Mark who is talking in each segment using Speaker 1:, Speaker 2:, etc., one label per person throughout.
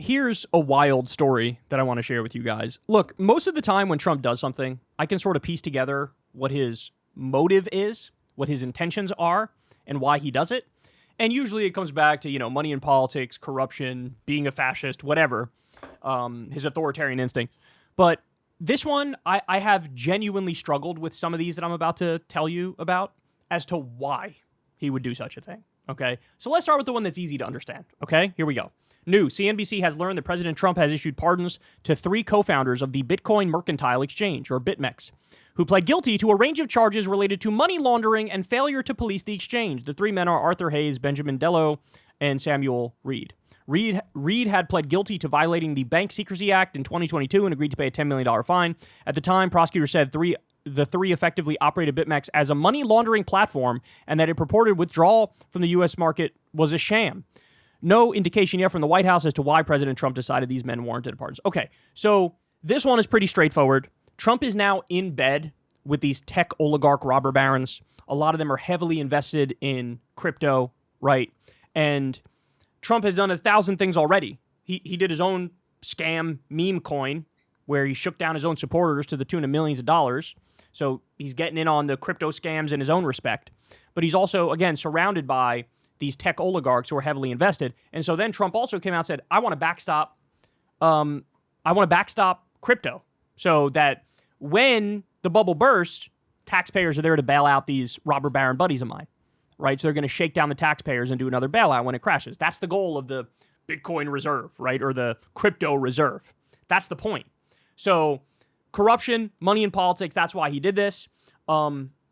Speaker 1: here's a wild story that I want to share with you guys. Look, most of the time when Trump does something, I can sort of piece together what his motive is, what his intentions are, and why he does it. And usually it comes back to, money in politics, corruption, being a fascist, whatever, his authoritarian instinct. But this one, I have genuinely struggled with some of these that I'm about to tell you about as to why he would do such a thing, okay? So let's start with the one that's easy to understand, okay? Here we go. New, CNBC has learned that President Trump has issued pardons to 3 co-founders of the Bitcoin Mercantile Exchange, or BitMEX, who pled guilty to a range of charges related to money laundering and failure to police the exchange. The 3 men are Arthur Hayes, Benjamin Dello, and Samuel Reed. Reed had pled guilty to violating the Bank Secrecy Act in 2022 and agreed to pay a $10 million fine. At the time, prosecutors said the three effectively operated BitMEX as a money laundering platform and that it purported withdrawal from the U.S. market was a sham. No indication yet from the White House as to why President Trump decided these men warranted pardons. Okay, so this one is pretty straightforward. Trump is now in bed with these tech oligarch robber barons. A lot of them are heavily invested in crypto, right? And Trump has done 1,000 things already. He did his own scam meme coin where he shook down his own supporters to the tune of millions of dollars. So he's getting in on the crypto scams in his own respect. But he's also, again, surrounded by these tech oligarchs who are heavily invested. And so then Trump also came out and said, I want to backstop crypto so that when the bubble bursts, taxpayers are there to bail out these robber baron buddies of mine, right? So they're going to shake down the taxpayers and do another bailout when it crashes. That's the goal of the Bitcoin reserve, right? Or the crypto reserve. That's the point. So corruption, money in politics, that's why he did this.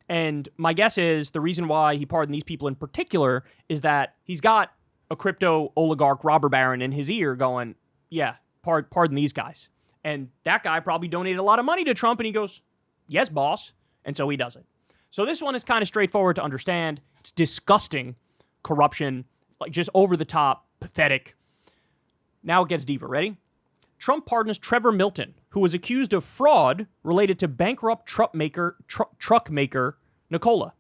Speaker 1: And my guess is the reason why he pardoned these people in particular is that he's got a crypto oligarch robber baron in his ear going, yeah, pardon these guys. And that guy probably donated a lot of money to Trump, and he goes, yes, boss. And so he does it. So this one is kind of straightforward to understand. It's disgusting corruption, like just over the top, pathetic. Now it gets deeper. Ready? Trump pardons Trevor Milton, who was accused of fraud related to bankrupt truck maker Nikola.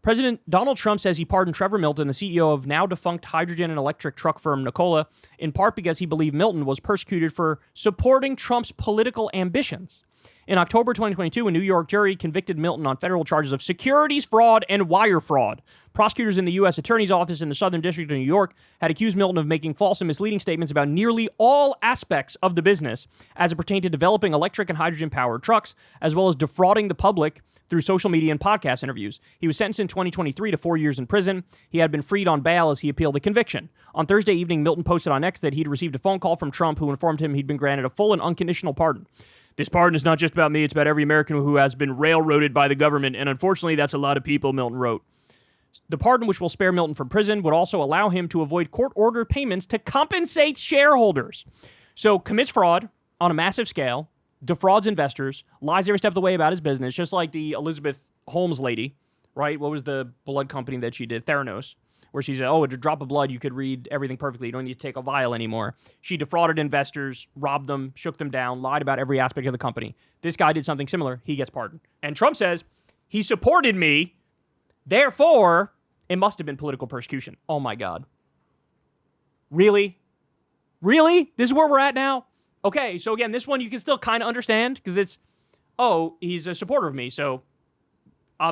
Speaker 1: President Donald Trump says he pardoned Trevor Milton, the CEO of now-defunct hydrogen and electric truck firm Nikola, in part because he believed Milton was persecuted for supporting Trump's political ambitions. In October 2022, a New York jury convicted Milton on federal charges of securities fraud and wire fraud. Prosecutors in the U.S. Attorney's Office in the Southern District of New York had accused Milton of making false and misleading statements about nearly all aspects of the business as it pertained to developing electric and hydrogen-powered trucks, as well as defrauding the public through social media and podcast interviews. He was sentenced in 2023 to 4 years in prison. He had been freed on bail as he appealed the conviction. On Thursday evening, Milton posted on X that he'd received a phone call from Trump who informed him he'd been granted a full and unconditional pardon. This pardon is not just about me, it's about every American who has been railroaded by the government, and unfortunately, that's a lot of people, Milton wrote. The pardon, which will spare Milton from prison, would also allow him to avoid court-ordered payments to compensate shareholders. So, commits fraud on a massive scale, defrauds investors, lies every step of the way about his business, just like the Elizabeth Holmes lady, right? What was the blood company that she did? Theranos. Where she said, oh, with a drop of blood, you could read everything perfectly. You don't need to take a vial anymore. She defrauded investors, robbed them, shook them down, lied about every aspect of the company. This guy did something similar. He gets pardoned. And Trump says, he supported me, therefore, it must have been political persecution. Oh, my God. Really? Really? This is where we're at now? Okay, so again, this one you can still kind of understand because it's, oh, he's a supporter of me, so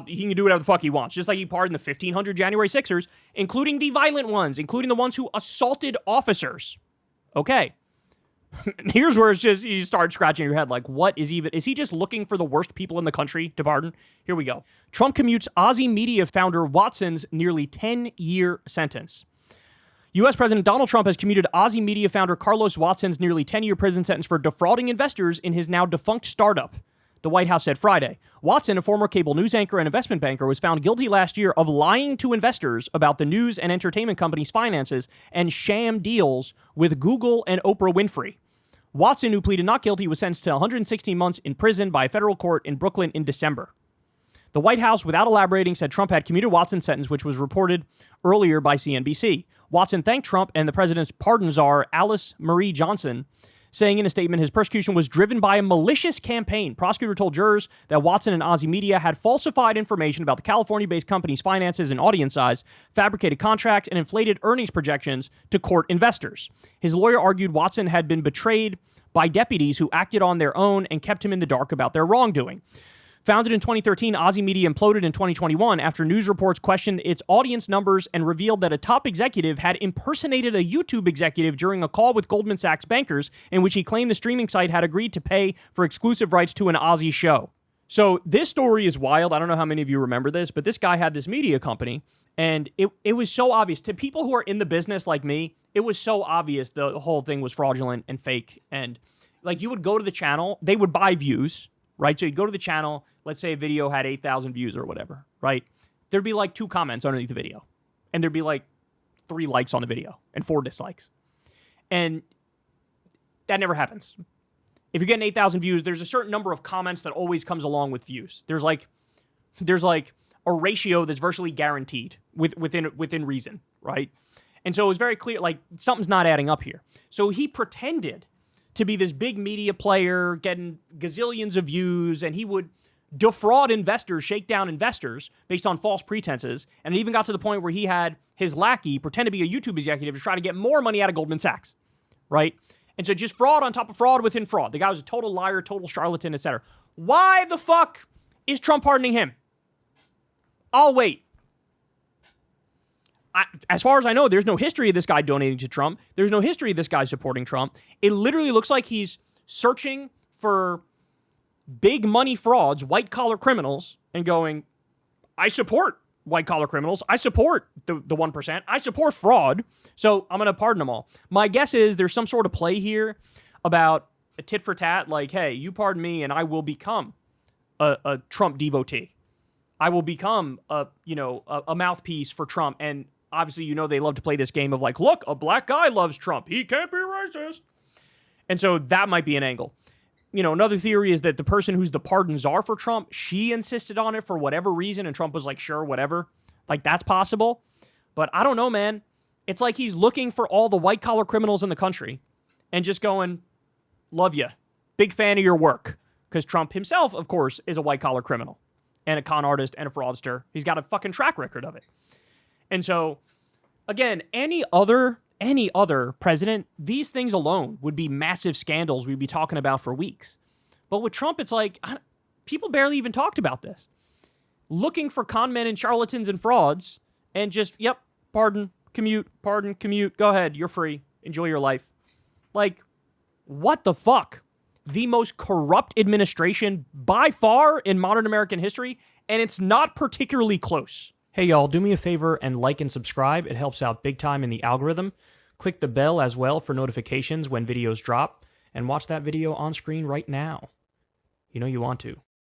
Speaker 1: he can do whatever the fuck he wants. Just like he pardoned the 1,500 January 6ers, including the violent ones, including the ones who assaulted officers. Okay. Here's where it's just, you start scratching your head like, what is he just looking for the worst people in the country to pardon? Here we go. Trump commutes Aussie media founder Watson's nearly 10-year sentence. U.S. President Donald Trump has commuted Aussie media founder Carlos Watson's nearly 10-year prison sentence for defrauding investors in his now defunct startup, the White House said Friday. Watson, a former cable news anchor and investment banker, was found guilty last year of lying to investors about the news and entertainment company's finances and sham deals with Google and Oprah Winfrey. Watson, who pleaded not guilty, was sentenced to 116 months in prison by a federal court in Brooklyn in December. The White House, without elaborating, said Trump had commuted Watson's sentence, which was reported earlier by CNBC. Watson thanked Trump and the president's pardon czar, Alice Marie Johnson, saying in a statement his persecution was driven by a malicious campaign. Prosecutor told jurors that Watson and Aussie Media had falsified information about the California-based company's finances and audience size, fabricated contracts, and inflated earnings projections to court investors. His lawyer argued Watson had been betrayed by deputies who acted on their own and kept him in the dark about their wrongdoing. Founded in 2013, Aussie Media imploded in 2021 after news reports questioned its audience numbers and revealed that a top executive had impersonated a YouTube executive during a call with Goldman Sachs bankers in which he claimed the streaming site had agreed to pay for exclusive rights to an Aussie show. So this story is wild. I don't know how many of you remember this, but this guy had this media company, and it was so obvious. To people who are in the business like me, it was so obvious the whole thing was fraudulent and fake. And like, you would go to the channel, they would buy views, right? So you'd go to the channel, let's say a video had 8,000 views or whatever, right? There'd be like 2 comments underneath the video. And there'd be like 3 likes on the video and 4 dislikes. And that never happens. If you're getting 8,000 views, there's a certain number of comments that always comes along with views. There's like a ratio that's virtually guaranteed within reason, right? And so it was very clear, like, something's not adding up here. So he pretended to be this big media player, getting gazillions of views, and he would defraud investors, shake down investors based on false pretenses. And it even got to the point where he had his lackey pretend to be a YouTube executive to try to get more money out of Goldman Sachs, right? And so just fraud on top of fraud within fraud. The guy was a total liar, total charlatan, etc. Why the fuck is Trump pardoning him? I'll wait. As far as I know, there's no history of this guy donating to Trump. There's no history of this guy supporting Trump. It literally looks like he's searching for big money frauds, white-collar criminals, and going, I support white-collar criminals. I support the 1%. I support fraud, so I'm going to pardon them all. My guess is there's some sort of play here about a tit for tat, like, hey, you pardon me and I will become a Trump devotee. I will become a mouthpiece for Trump. And obviously, they love to play this game of like, look, a black guy loves Trump. He can't be racist. And so that might be an angle. Another theory is that the person who's the pardon czar for Trump, she insisted on it for whatever reason, and Trump was like, sure, whatever. Like, that's possible. But I don't know, man. It's like he's looking for all the white-collar criminals in the country and just going, love you. Big fan of your work. Because Trump himself, of course, is a white-collar criminal and a con artist and a fraudster. He's got a fucking track record of it. And so, again, any other president, these things alone would be massive scandals we'd be talking about for weeks. But with Trump, it's like, people barely even talked about this. Looking for con men and charlatans and frauds, and just, yep, pardon, commute, go ahead, you're free, enjoy your life. Like, what the fuck? The most corrupt administration by far in modern American history, and it's not particularly close. Hey y'all, do me a favor and like and subscribe. It helps out big time in the algorithm. Click the bell as well for notifications when videos drop, and watch that video on screen right now. You know you want to.